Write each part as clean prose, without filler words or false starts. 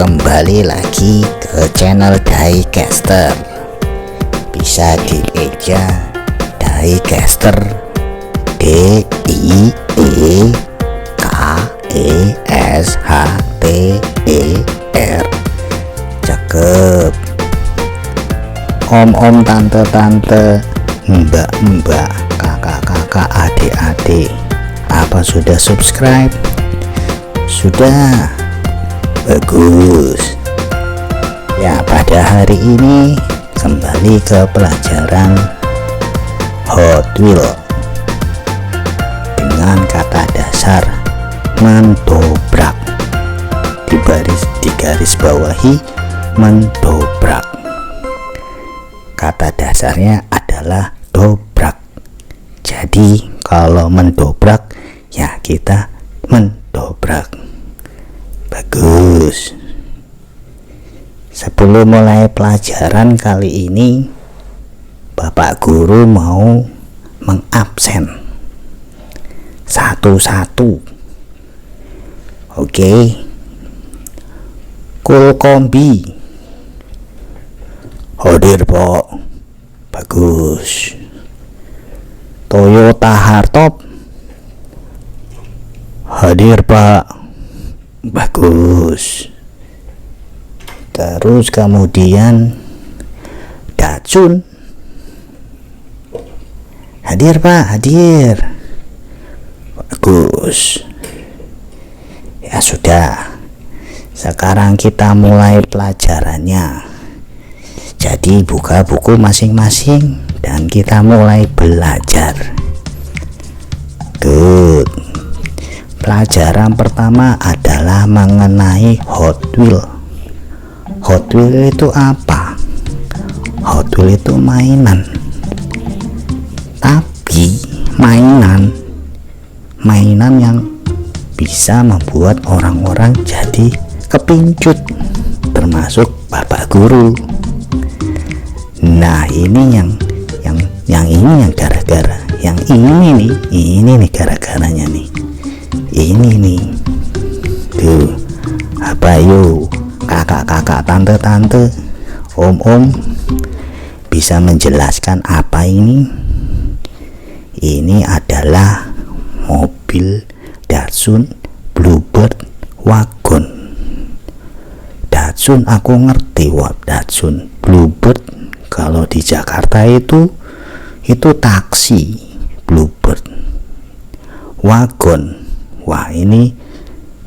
Kembali lagi ke channel Diecaster. Bisa dieja Diecaster, Diecaster. Cakep. Om-om, tante-tante, mbak-mbak, kakak-kakak, adik-adik, apa sudah subscribe? Sudah. Bagus. Ya, pada hari ini kembali ke pelajaran Hot Wheels dengan kata dasar mendobrak. Di garis bawahi mendobrak. Kata dasarnya adalah dobrak. Jadi kalau mendobrak ya kita mendobrak. Bagus. Sebelum mulai pelajaran kali ini, Bapak Guru mau mengabsen satu-satu. Oke. Kulkombi hadir, Pak. Bagus. Toyota Hardtop hadir, Pak. Bagus. Terus kemudian Datsun hadir, Pak. Hadir. Bagus. Ya sudah, sekarang kita mulai pelajarannya. Jadi buka buku masing-masing dan kita mulai belajar. Good. Pelajaran pertama adalah mengenai Hot Wheels. Hot Wheels itu apa? Hot Wheels itu mainan. Tapi mainan yang bisa membuat orang-orang jadi kepincut, termasuk Bapak Guru. Nah, ini yang gara-gara yang ini nih gara-garanya nih. Ini nih. Tuh. Apa yuk? Kakak-kakak, tante-tante, om-om bisa menjelaskan apa ini? Ini adalah mobil Datsun Bluebird Wagon. Datsun aku ngerti, Datsun Bluebird kalau di Jakarta itu taksi. Bluebird Wagon, wah ini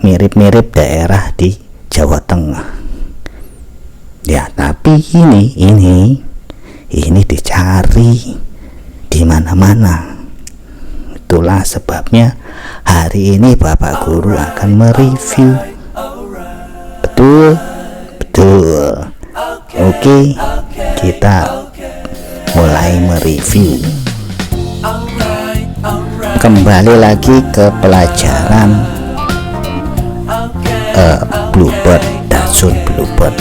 mirip-mirip daerah di Jawa Tengah. Ya, tapi ini dicari di mana-mana. Itulah sebabnya hari ini Bapak Guru akan mereview. Betul. Oke, kita mulai mereview. Kembali lagi ke pelajaran Bluebird, Datsun Bluebird.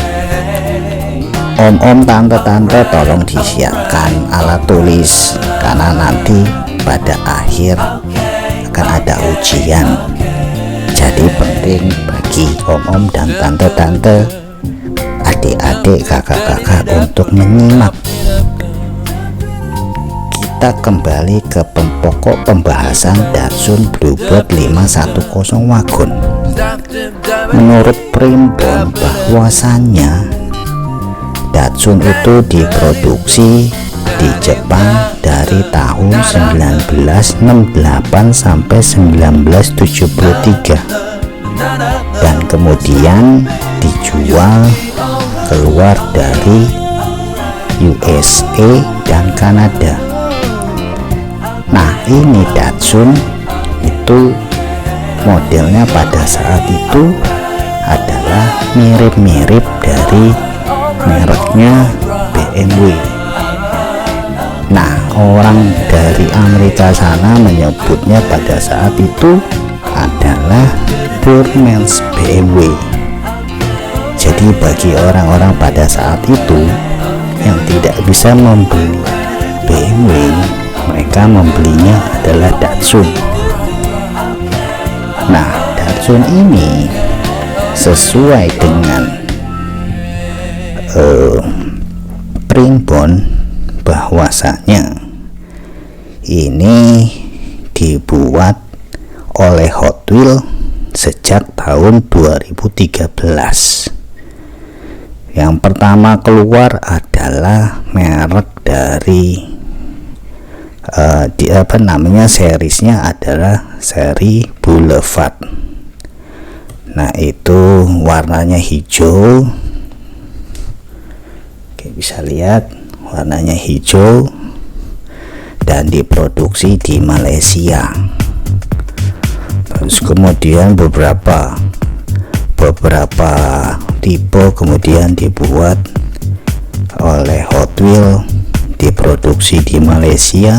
Om-om, tante-tante, tolong disiapkan alat tulis karena nanti pada akhir akan ada ujian. Jadi penting bagi om-om dan tante-tante, adik-adik, kakak-kakak untuk menyimak. Kita kembali ke pokok pembahasan Datsun Bluebird 510 Wagon. Menurut Primbon bahwasannya Datsun itu diproduksi di Jepang dari tahun 1968 sampai 1973 dan kemudian dijual keluar dari USA dan Kanada. Nah, ini Datsun itu modelnya pada saat itu adalah mirip-mirip dari mereknya BMW. Nah, orang dari Amerika sana menyebutnya pada saat itu adalah poor man's BMW. Jadi bagi orang-orang pada saat itu yang tidak bisa membeli BMW, mereka membelinya adalah Datsun. Nah, Datsun ini sesuai dengan primbon bahwasanya ini dibuat oleh Hot Wheels sejak tahun 2013. Yang pertama keluar adalah merek dari seriesnya adalah seri Boulevard. Nah, itu warnanya hijau. Oke, bisa lihat warnanya hijau dan diproduksi di Malaysia. Terus kemudian beberapa tipe kemudian dibuat oleh Hot Wheels, diproduksi di Malaysia.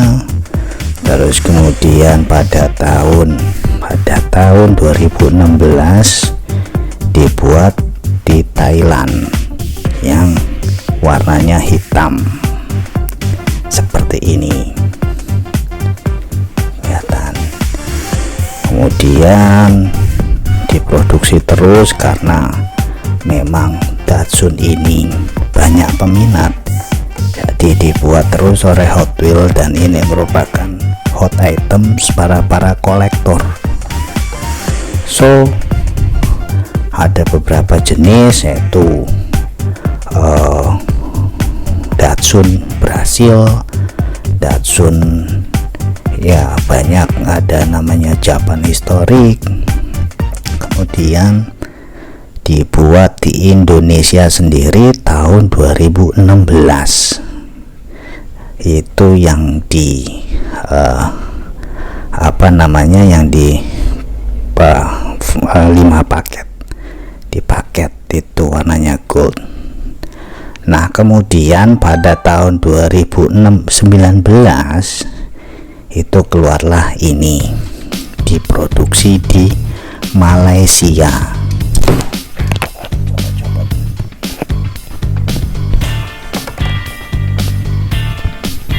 Terus kemudian pada tahun 2016 dibuat di Thailand yang warnanya hitam seperti ini, kelihatan. Kemudian diproduksi terus karena memang Datsun ini banyak peminat, jadi dibuat terus oleh Hot Wheels, dan ini merupakan hot items para kolektor. So ada beberapa jenis, yaitu Datsun Brasil, Datsun ya banyak, ada namanya Japan Historic. Kemudian dibuat di Indonesia sendiri tahun 2016. Itu yang di yang di 5 paket, di paket itu warnanya gold. Nah, kemudian pada tahun 2019 itu keluarlah ini, diproduksi di Malaysia.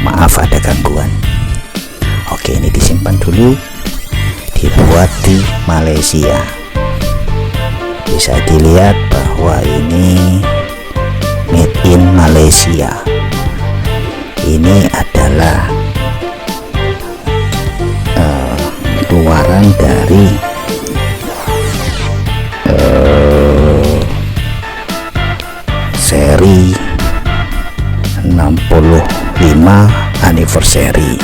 Maaf ada gangguan. Oke, ini disimpan dulu. Dibuat di Malaysia. Bisa dilihat bahwa ini made in Malaysia. Ini adalah keluaran dari seri 65 anniversary.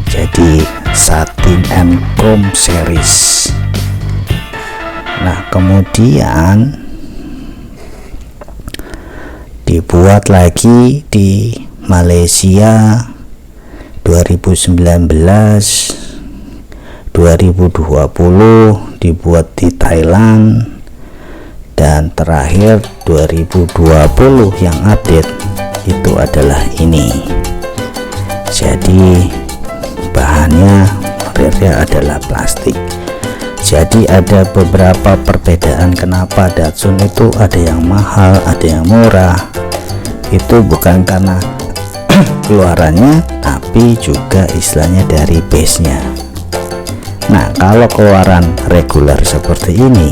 Jadi Satin and Chrome series. Nah, kemudian dibuat lagi di Malaysia 2019, 2020 dibuat di Thailand, dan terakhir 2020 yang update itu adalah ini. Jadi bahannya real adalah plastik. Jadi ada beberapa perbedaan kenapa Datsun itu ada yang mahal, ada yang murah. Itu bukan karena keluarannya, tapi juga istilahnya dari base nya. Nah, kalau keluaran reguler seperti ini,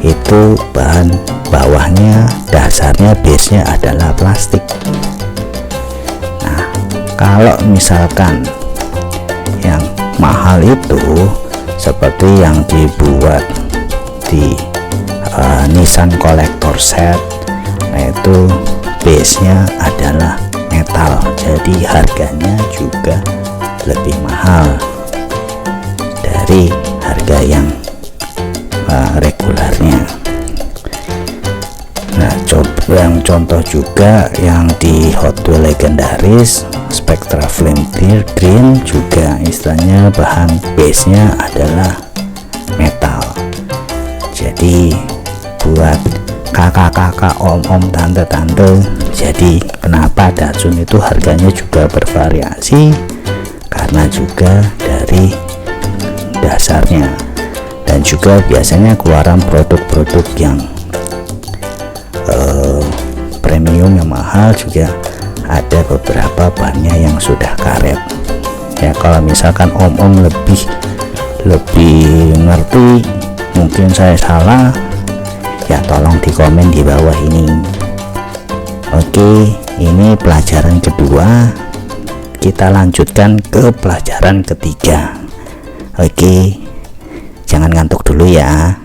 itu bahan bawahnya, dasarnya, base nya adalah plastik. Nah, kalau misalkan yang mahal itu seperti yang dibuat di Nissan Collector Set, nah itu base nya adalah metal, jadi harganya juga lebih mahal dari harga yang regulernya. Nah, yang contoh juga yang di Hot Wheels legendaris Spectra Flame Green juga istilahnya bahan base nya adalah metal. Jadi buat kakak-kakak, om-om, tante-tante, jadi kenapa Datsun itu harganya juga bervariasi, karena juga dari dasarnya, dan juga biasanya keluaran produk-produk yang premium yang mahal juga ada beberapa bahannya yang sudah karet. Ya, kalau misalkan om-om lebih ngerti, mungkin saya salah, ya tolong di komen di bawah ini. Oke, ini pelajaran kedua, kita lanjutkan ke pelajaran ketiga. Oke, jangan ngantuk dulu ya.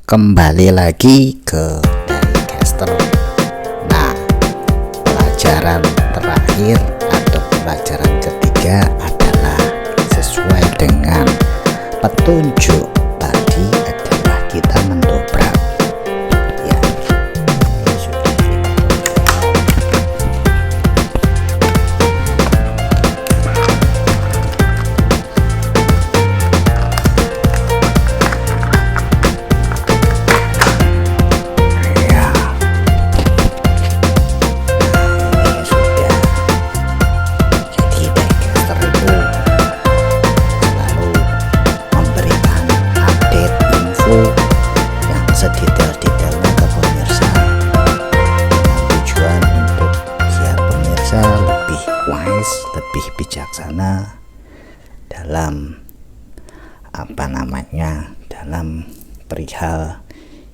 Kembali lagi ke Dicaster. Nah, pelajaran terakhir atau pelajaran ketiga adalah sesuai dengan petunjuk tadi, adalah kita mendobrak ya. Ini sudah sedetail-detailnya ke pemirsa, dengan tujuan untuk biar pemirsa lebih wise, lebih bijaksana dalam dalam perihal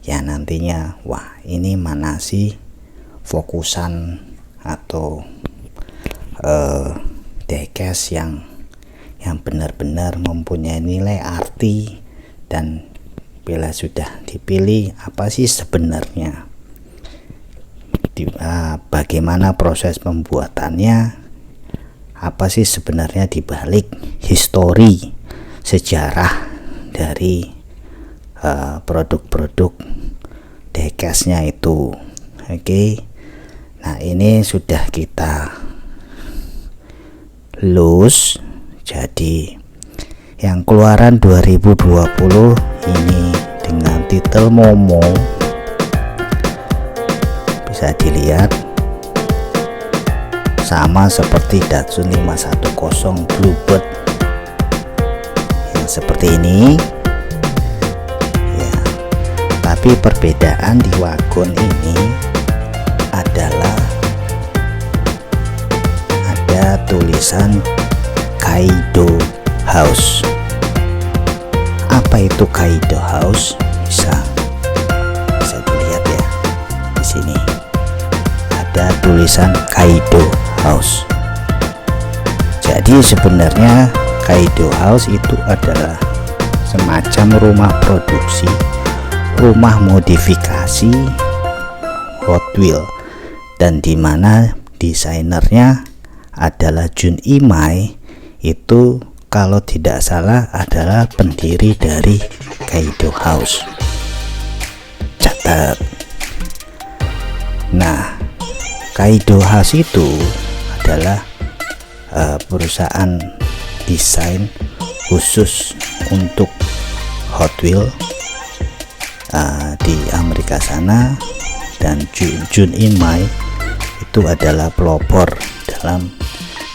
ya nantinya, wah ini mana sih fokusan atau diecast yang benar-benar mempunyai nilai arti, dan bila sudah dipilih apa sih sebenarnya, bagaimana proses pembuatannya, apa sih sebenarnya dibalik histori sejarah dari produk-produk diecastnya itu. Oke, nah ini sudah kita lulus. Jadi yang keluaran 2020 ini dengan titel Momo, bisa dilihat sama seperti Datsun 510 Bluebird yang seperti ini ya, tapi perbedaan di wagon ini adalah ada tulisan Kaido House. Apa itu Kaido House? Bisa dilihat ya, di sini ada tulisan Kaido House. Jadi sebenarnya Kaido House itu adalah semacam rumah produksi, rumah modifikasi Hot Wheel, dan dimana desainernya adalah Jun Imai. Itu kalau tidak salah adalah pendiri dari Kaido House. Catat. Nah, Kaido House itu adalah perusahaan desain khusus untuk Hot Wheel di Amerika sana, dan Jun Imai itu adalah pelopor dalam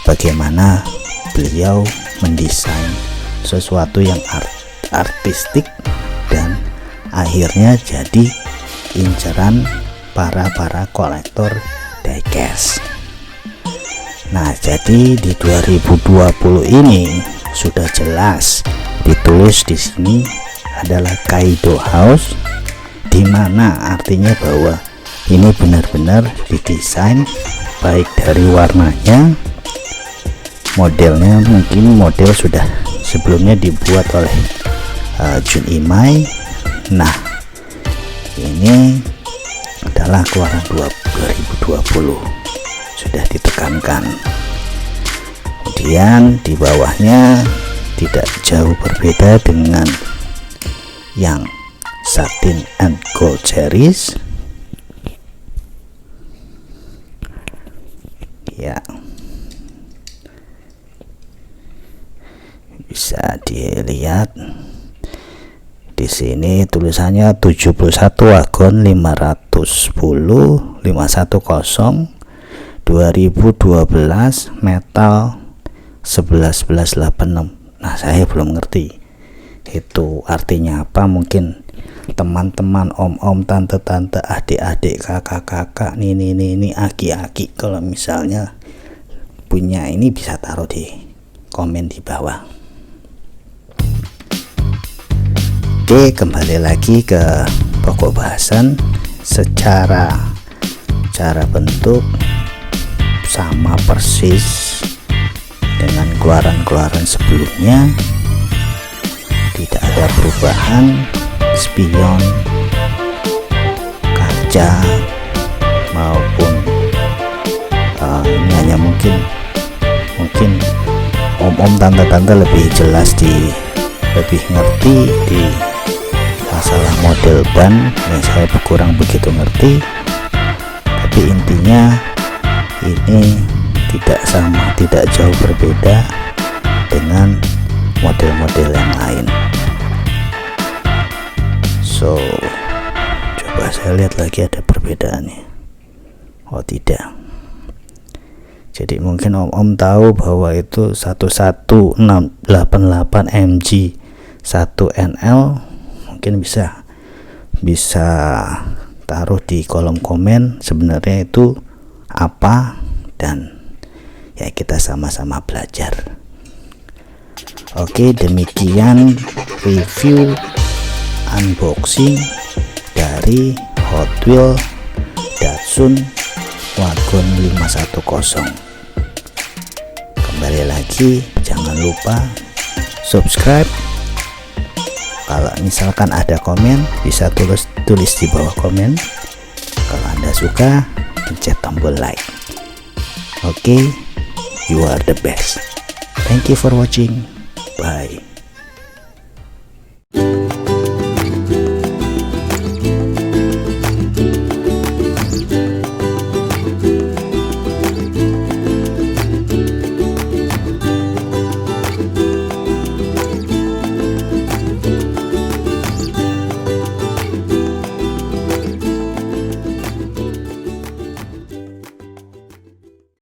bagaimana beliau mendesain sesuatu yang artistik dan akhirnya jadi inceran para kolektor diecast. Nah, jadi di 2020 ini sudah jelas ditulis di sini adalah Kaido House, di mana artinya bahwa ini benar-benar didesain baik dari warnanya, modelnya mungkin model sudah sebelumnya dibuat oleh Jun Imai. Nah, ini adalah keluaran 2020, sudah ditekankan. Kemudian di bawahnya tidak jauh berbeda dengan yang satin and gold series ya. Bisa dilihat di sini tulisannya 71 wagon 510 2012 metal 1186. Nah, saya belum ngerti itu artinya apa. Mungkin teman-teman, om-om, tante-tante, adik-adik, kakak-kakak, ini aki-aki, kalau misalnya punya ini bisa taruh di komen di bawah. Oke, kembali lagi ke pokok bahasan. Secara cara bentuk sama persis dengan keluaran-keluaran sebelumnya, tidak ada perubahan. Spion, kaca maupun ini hanya mungkin om-om tante-tante lebih jelas, lebih ngerti di masalah model ban. Saya kurang begitu ngerti, tapi intinya ini tidak jauh berbeda dengan model-model yang lain. So coba saya lihat lagi ada perbedaannya. Oh tidak. Jadi mungkin om tahu bahwa itu 11688 mg 1 NL, mungkin bisa taruh di kolom komen sebenarnya itu apa, dan ya kita sama-sama belajar. Oke, demikian review unboxing dari Hot Wheels Datsun Wagon 510. Kembali lagi, jangan lupa subscribe. Kalau misalkan ada komen, bisa tulis di bawah komen. Kalau Anda suka, pencet tombol like. Oke, you are the best. Thank you for watching. Bye.